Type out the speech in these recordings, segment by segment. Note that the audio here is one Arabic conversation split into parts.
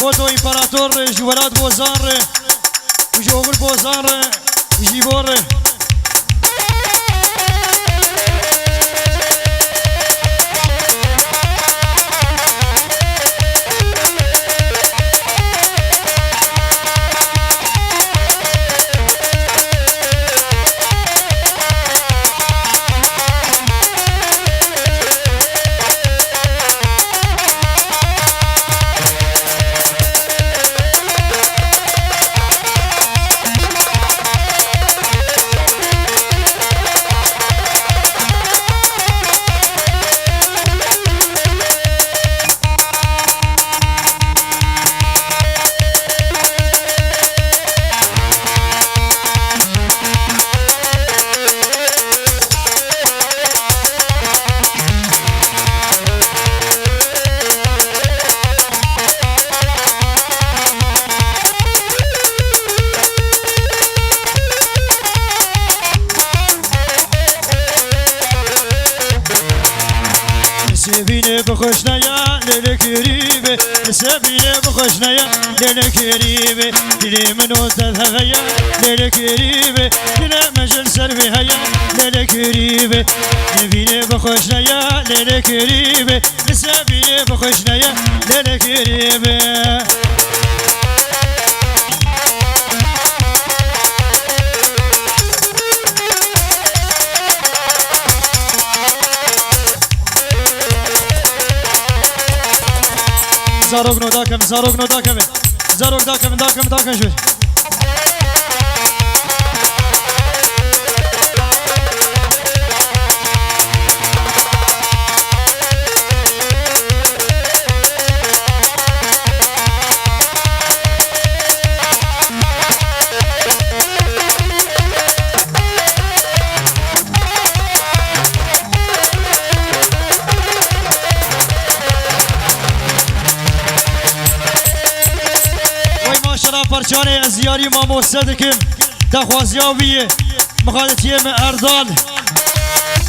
فوتو امبراطور جوالات بوزار وجوغل بوزار جيبور سبيني بخشنا يا للكريبة سبيني بخشنا يا للكريبة للي منو تذهبيا للكريبة للي مجل سربيها يا للكريبة سبيني بخشنا يا للكريبة سبيني بخشنا يا للكريبة زاروك نو داكم زاروك نو داكم زاروك داكم شوي پرچانه ازیاری ما مستدکم دخوازیابیه مخالطیه من اردال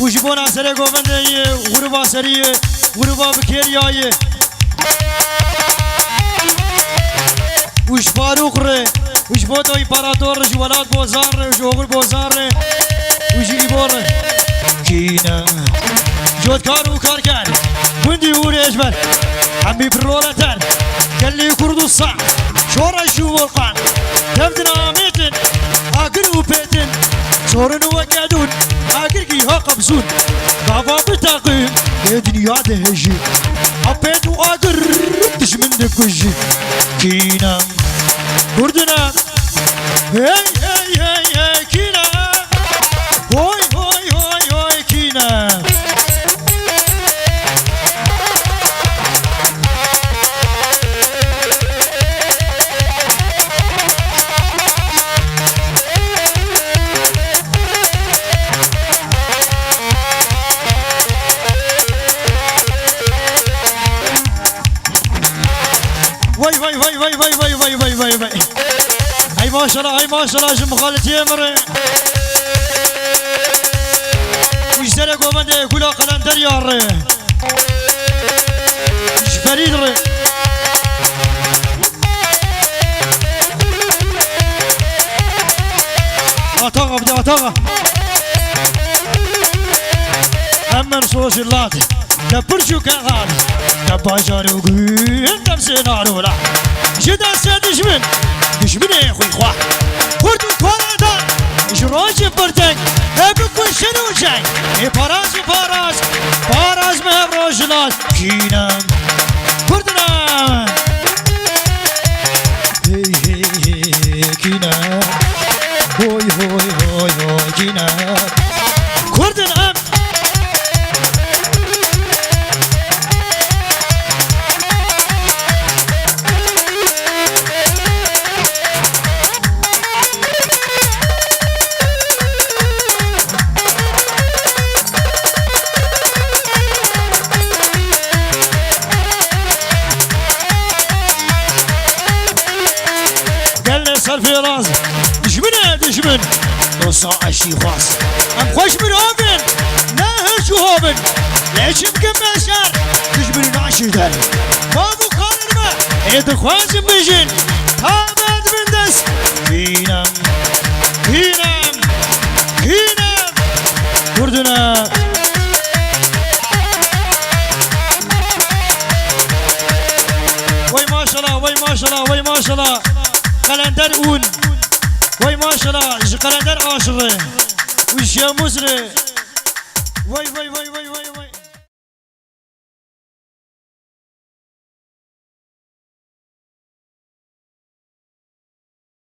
و جبون اثر گوونده غروبا سریه غروبا بکریایه وش فاروق ره وش بوتو امپراتور جوالات بوزار ره وجوغل بوزار ره وجی بور کینه جود کارو کار کرد بندی اوری اجبر حمی برولتر کلی کردو صح شورا شو وقان تبدنا ميتن اقر وبيتن صورن وقعدون اقر قيها قبسون بابا بتاقين الدنيا دهجي حبيت واقر تشمن دكوجي كينا بردنا هاي هاي هاي هاي كينا هاي هاي هاي هاي كينا وي هاي ما شاء الله هاي ما شاء الله جم خالد يمر ويشتري قومنده كلها قلندر يار ويش فريد ري اطاقه بدي اطاقه امن صوص اللات دبرشو كغال دباجارو قوين دمسينارو لا جدا سيد دشمن يا اخوي خواه بردو كوالادا جراج بردك ابكو شنو جاي باراز مهم روجلات كينام بردنا هي كينام هوي كينام كردن ام في راسي دشمن نص عشي خاص ام خوش من هوبن نهر شو هوبن ليش مكمل شهر دشمن نعشي داري بابو خالد ما ادخواج بجن تابد من دست هینم هینم هینم کردنا وای ماشالله وای ماشالله وای ماشالله قلندر اون وای ماشالله قلندر عاشقه وش يا مسره وای وای وای وای وای